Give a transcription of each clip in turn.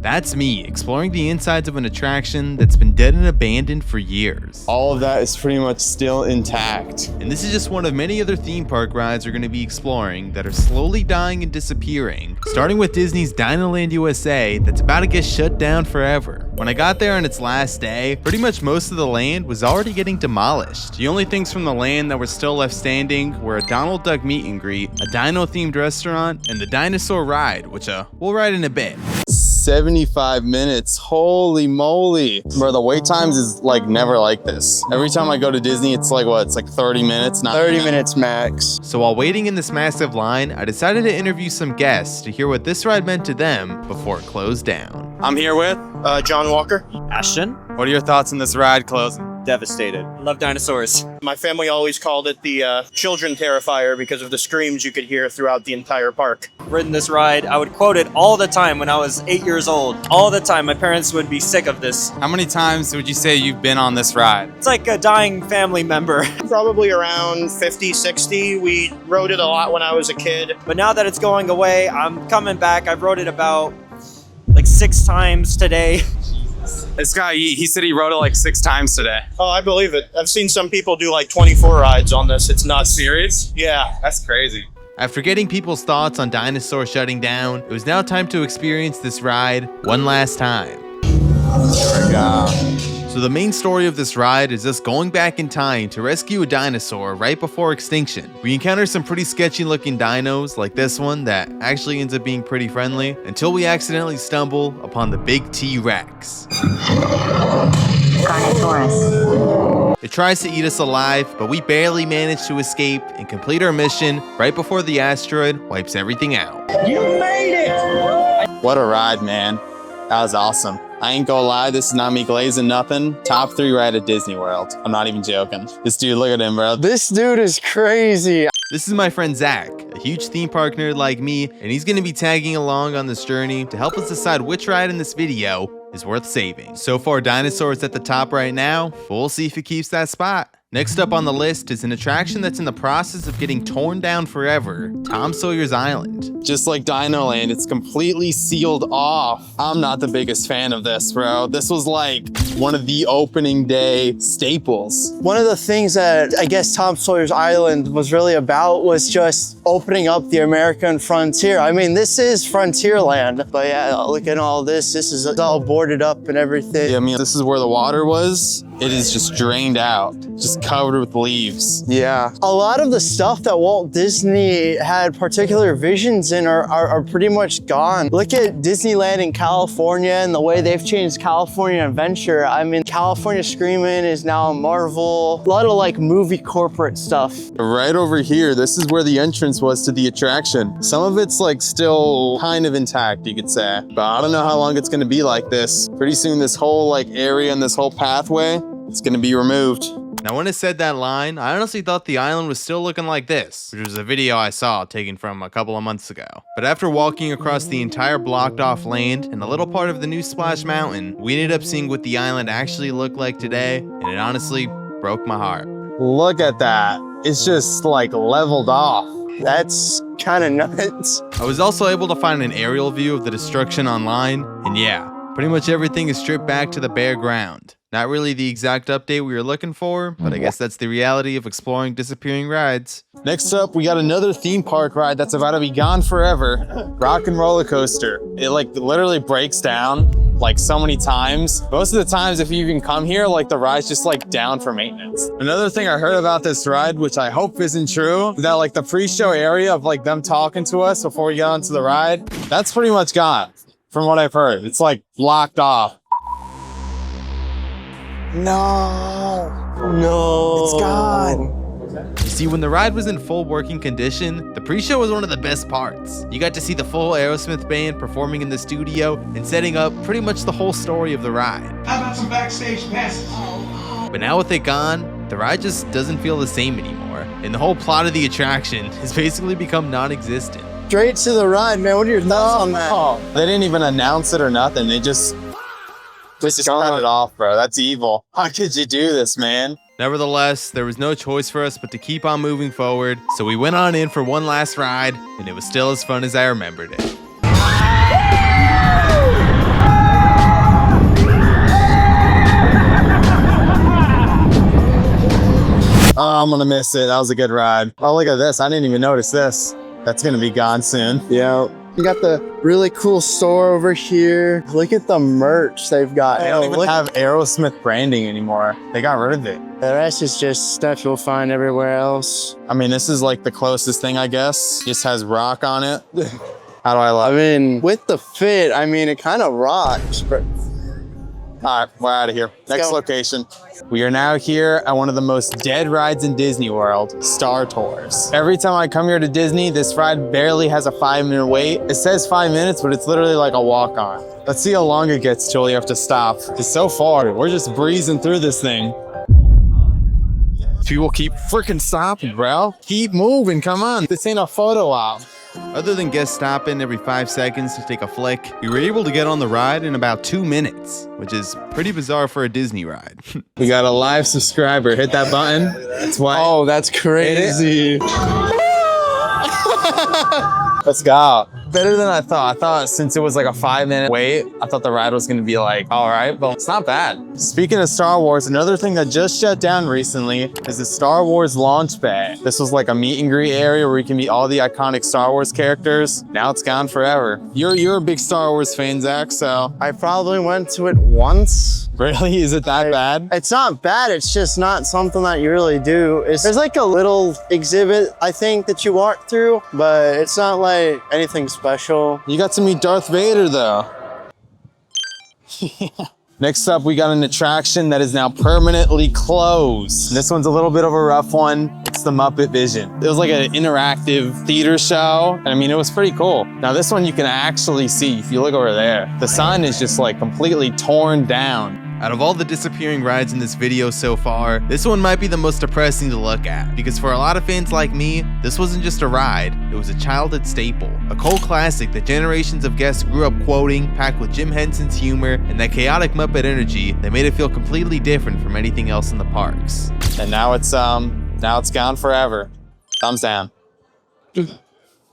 That's me, exploring the insides of an attraction that's been dead and abandoned for years. All of that is pretty much still intact. And this is just one of many other theme park rides we're going to be exploring that are slowly dying and disappearing, starting with Disney's Dinoland USA that's about to get shut down forever. When I got there on its last day, pretty much most of the land was already getting demolished. The only things from the land that were still left standing were a Donald Duck meet and greet, a dino-themed restaurant, and the dinosaur ride, which we'll ride in a bit. 75 minutes, holy moly. Bro, the wait times is like never like this. Every time I go to Disney, it's like what? It's like 30 minutes, not 30 minutes max. So while waiting in this massive line, I decided to interview some guests to hear what this ride meant to them before it closed down. I'm here with John Walker. Ashton? What are your thoughts on this ride closing? Devastated. Love dinosaurs. My family always called it the children terrifier because of the screams you could hear throughout the entire park. Ridden this ride. I would quote it all the time when I was 8 years old. All the time. My parents would be sick of this. How many times would you say you've been on this ride? It's like a dying family member. Probably around 50, 60. We rode it a lot when I was a kid. But now that it's going away, I'm coming back. I've rode it about like 6 times today. This guy, he said he rode it like 6 times today. Oh, I believe it. I've seen some people do like 24 rides on this. It's nuts. Serious? Yeah. That's crazy. After getting people's thoughts on dinosaurs shutting down, it was now time to experience this ride one last time. There we go. So the main story of this ride is us going back in time to rescue a dinosaur right before extinction. We encounter some pretty sketchy looking dinos like this one that actually ends up being pretty friendly until we accidentally stumble upon the big T-Rex. It tries to eat us alive, but we barely manage to escape and complete our mission right before the asteroid wipes everything out. You made it! What a ride, man. That was awesome. I ain't gonna lie, this is not me glazing nothing. Top 3 ride at Disney World. I'm not even joking. This dude, look at him, bro. This dude is crazy. This is my friend Zach, a huge theme park nerd like me, and he's going to be tagging along on this journey to help us decide which ride in this video is worth saving. So far, dinosaurs at the top right now, but we'll see if it keeps that spot. Next up on the list is an attraction that's in the process of getting torn down forever, Tom Sawyer's Island. Just like Dinoland, it's completely sealed off. I'm not the biggest fan of this, bro. This was like one of the opening day staples. One of the things that I guess Tom Sawyer's Island was really about was just opening up the American frontier. I mean, this is Frontierland, but yeah, look at all this. This is all boarded up and everything. Yeah, I mean, this is where the water was. It is just drained out, just covered with leaves. Yeah. A lot of the stuff that Walt Disney had particular visions in are pretty much gone. Look at Disneyland in California and the way they've changed California Adventure. I mean, California Screamin' is now Marvel. A lot of like movie corporate stuff. Right over here, this is where the entrance was to the attraction. Some of it's like still kind of intact, you could say. But I don't know how long it's gonna be like this. Pretty soon this whole like area and this whole pathway, it's gonna be removed. Now when it said that line, I honestly thought the island was still looking like this, which was a video I saw taken from a couple of months ago. But after walking across the entire blocked off land and a little part of the new Splash Mountain, we ended up seeing what the island actually looked like today, and it honestly broke my heart. Look at that. It's just like leveled off. That's kind of nuts. I was also able to find an aerial view of the destruction online, and yeah, pretty much everything is stripped back to the bare ground. Not really the exact update we were looking for, but I guess that's the reality of exploring disappearing rides. Next up, we got another theme park ride that's about to be gone forever. Rock and Roller Coaster. It like literally breaks down like so many times. Most of the times if you even come here, like the ride's just like down for maintenance. Another thing I heard about this ride, which I hope isn't true, is that like the pre-show area of like them talking to us before we get onto the ride, that's pretty much gone from what I've heard. It's like blocked off. No, it's gone. You see, when the ride was in full working condition, the pre-show was one of the best parts. You got to see the full Aerosmith band performing in the studio and setting up pretty much the whole story of the ride. How about some backstage passes? But now with it gone, the ride just doesn't feel the same anymore, and the whole plot of the attraction has basically become non-existent. Straight to the ride, man. What are your thoughts on that? Oh, they didn't even announce it or nothing. They just cut it off, bro. That's evil. How could you do this, man? Nevertheless, there was no choice for us but to keep on moving forward, so we went on in for one last ride, and it was still as fun as I remembered it. I'm gonna miss it. That was a good ride. Oh, look at this. I didn't even notice this. That's gonna be gone soon. Yeah. You got the really cool store over here. Look at the merch they've got. They don't even have Aerosmith branding anymore. They got rid of it. The rest is just stuff you'll find everywhere else. I mean, this is like the closest thing, I guess. Just has rock on it. How do I love it? I mean, with the fit, I mean, it kind of rocks. But All right, we're out of here. Next go. location. We are now here at one of the most dead rides in Disney World, Star Tours. Every time I come here to Disney, this ride barely has a 5-minute wait. It says 5 minutes, but it's literally like a walk on. Let's see how long it gets till you have to stop. It's so far, we're just breezing through this thing. People keep freaking stopping, bro. Keep moving, come on. This ain't a photo op. Other than guests stopping every 5 seconds to take a flick, we were able to get on the ride in about 2 minutes, which is pretty bizarre for a Disney ride. We got a live subscriber. Hit that button. That's why. oh, that's crazy. Let's go. Better than I thought. I thought since it was like a 5-minute wait, I thought the ride was gonna be like, all right, but it's not bad. Speaking of Star Wars, another thing that just shut down recently is the Star Wars launch bay. This was like a meet and greet area where you can meet all the iconic Star Wars characters. Now it's gone forever. You're a big Star Wars fan, Zach, so. I probably went to it once. Really? Is it that bad? It's not bad. It's just not something that you really do. There's like a little exhibit, I think, that you walk through, but it's not like anything special. You got to meet Darth Vader, though. Next up, we got an attraction that is now permanently closed. This one's a little bit of a rough one. It's the Muppet Vision. It was like an interactive theater show. And I mean, it was pretty cool. Now this one you can actually see if you look over there. The sign is just like completely torn down. Out of all the disappearing rides in this video so far, this one might be the most depressing to look at, because for a lot of fans like me, this wasn't just a ride, it was a childhood staple. A cult classic that generations of guests grew up quoting, packed with Jim Henson's humor and that chaotic Muppet energy that made it feel completely different from anything else in the parks. And now it's gone forever. Thumbs down.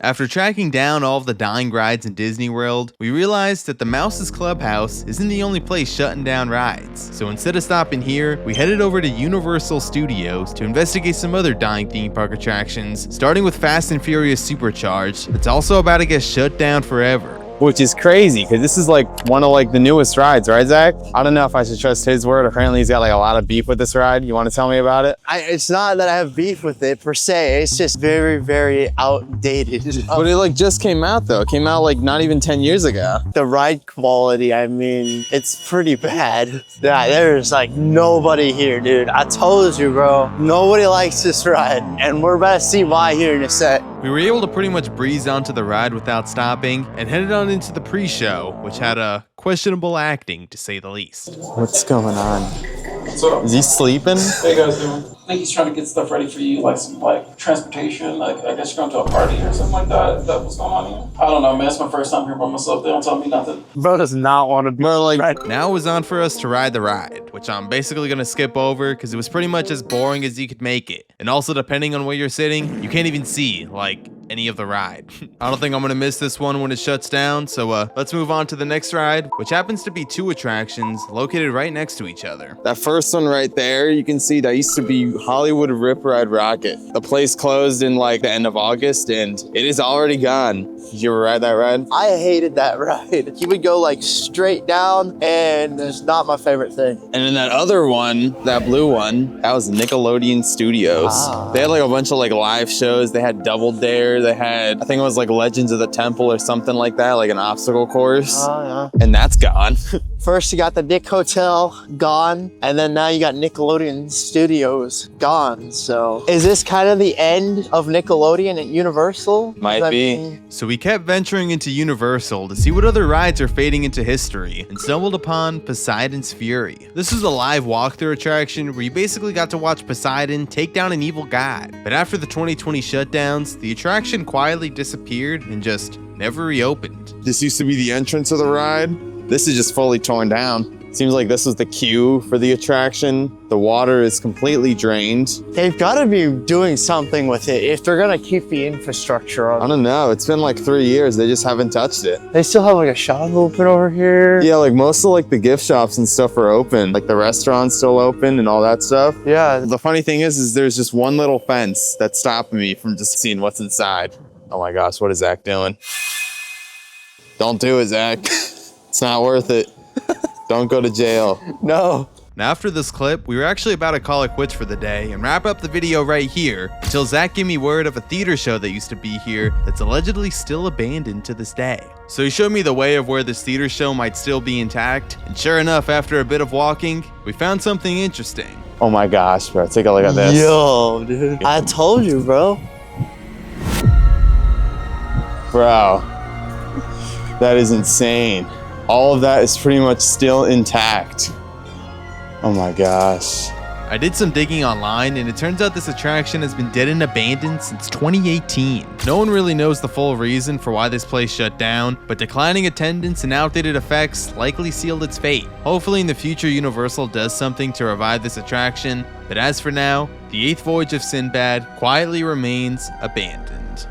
After tracking down all of the dying rides in Disney World, we realized that the Mouse's Clubhouse isn't the only place shutting down rides. So instead of stopping here, we headed over to Universal Studios to investigate some other dying theme park attractions, starting with Fast and Furious Supercharged, that's also about to get shut down forever. Which is crazy, because this is like one of like the newest rides, right, Zach? I don't know if I should trust his word. Apparently he's got like a lot of beef with this ride. You want to tell me about it? It's not that I have beef with it per se. It's just very, very outdated. But it like just came out though. It came out like not even 10 years ago. The ride quality, I mean, it's pretty bad. Yeah, there's like nobody here, dude. I told you, bro. Nobody likes this ride. And we're about to see why here in a sec. We were able to pretty much breeze onto the ride without stopping and headed on into the pre-show, which had a questionable acting to say the least. What's going on? What's up? Is he sleeping? How you guys doing? I think he's trying to get stuff ready for you, like some like transportation. Like I guess you're going to a party or something like that. Is that what's going on here? I don't know, man. It's my first time here by myself. They don't tell me nothing. Bro does not want to be Bro, like, right. Now it was on for us to ride the ride, which I'm basically going to skip over because it was pretty much as boring as you could make it. And also, depending on where you're sitting, you can't even see, like, any of the ride. I don't think I'm going to miss this one when it shuts down, so let's move on to the next ride, which happens to be 2 attractions located right next to each other. that first one right there, you can see that used to be Hollywood Rip Ride Rocket. The place closed in like the end of August and it is already gone. Did you ever ride that ride? I hated that ride. You would go like straight down and it's not my favorite thing. And then that other one, that blue one, that was Nickelodeon Studios. They had like a bunch of like live shows. They had Double Dare. They had, I think it was like Legends of the Temple or something like that, like an obstacle course. Oh, And that's gone. First you got the Nick Hotel, gone. And then now you got Nickelodeon Studios, gone. So is this kind of the end of Nickelodeon at Universal? Might Does that be. mean- So we kept venturing into Universal to see what other rides are fading into history and stumbled upon Poseidon's Fury. This was a live walkthrough attraction where you basically got to watch Poseidon take down an evil god. But after the 2020 shutdowns, the attraction quietly disappeared and just never reopened. This used to be the entrance of the ride. This is just fully torn down. Seems like this was the queue for the attraction. The water is completely drained. They've got to be doing something with it if they're gonna keep the infrastructure I on. don't know. It's been like 3 years. They just haven't touched it. They still have like a shop open over here. Yeah, like most of like the gift shops and stuff are open. Like the restaurant's still open and all that stuff. Yeah. The funny thing is there's just one little fence that's stopping me from just seeing what's inside. Oh my gosh, what is Zach doing? Don't do it, Zach. It's not worth it. Don't go to jail. No. Now after this clip, we were actually about to call it quits for the day and wrap up the video right here until Zach gave me word of a theater show that used to be here that's allegedly still abandoned to this day. So he showed me the way of where this theater show might still be intact, and sure enough, after a bit of walking, we found something interesting. Oh my gosh, bro. Take a look at this. Yo, dude. I told you, bro. Bro, that is insane. All of that is pretty much still intact. Oh my gosh. I did some digging online, and it turns out this attraction has been dead and abandoned since 2018. No one really knows the full reason for why this place shut down, but declining attendance and outdated effects likely sealed its fate. Hopefully in the future Universal does something to revive this attraction, but as for now, the 8th voyage of Sinbad quietly remains abandoned.